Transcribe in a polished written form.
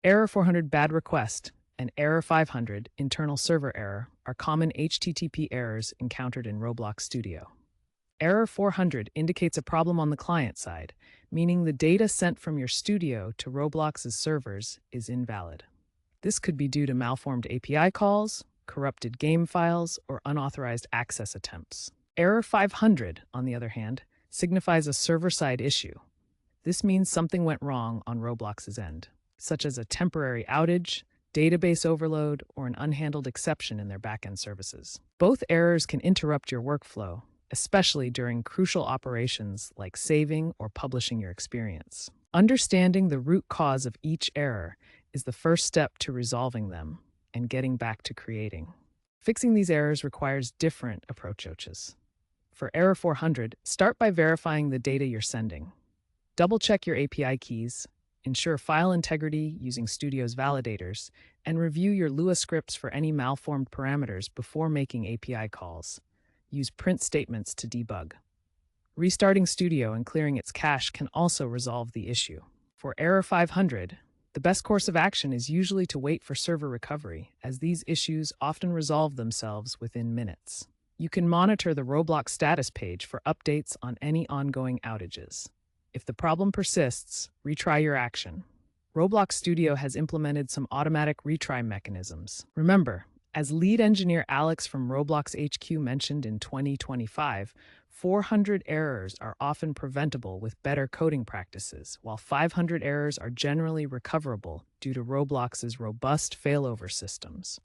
Error 400 bad request and Error 500 internal server error are common HTTP errors encountered in Roblox Studio. Error 400 indicates a problem on the client side, meaning the data sent from your studio to Roblox's servers is invalid. This could be due to malformed API calls, corrupted game files, or unauthorized access attempts. Error 500, on the other hand, signifies a server-side issue. This means something went wrong on Roblox's end, such as a temporary outage, database overload, or an unhandled exception in their backend services. Both errors can interrupt your workflow, especially during crucial operations like saving or publishing your experience. Understanding the root cause of each error is the first step to resolving them and getting back to creating. Fixing these errors requires different approaches. For Error 400, start by verifying the data you're sending. Double-check your API keys, ensure file integrity using Studio's validators, and review your Lua scripts for any malformed parameters before making API calls. Use print statements to debug. Restarting Studio and clearing its cache can also resolve the issue. For Error 500, the best course of action is usually to wait for server recovery, as these issues often resolve themselves within minutes. You can monitor the Roblox status page for updates on any ongoing outages. If the problem persists, retry your action. Roblox Studio has implemented some automatic retry mechanisms. Remember, as lead engineer Alex from Roblox HQ mentioned in 2025, 400 errors are often preventable with better coding practices, while 500 errors are generally recoverable due to Roblox's robust failover systems.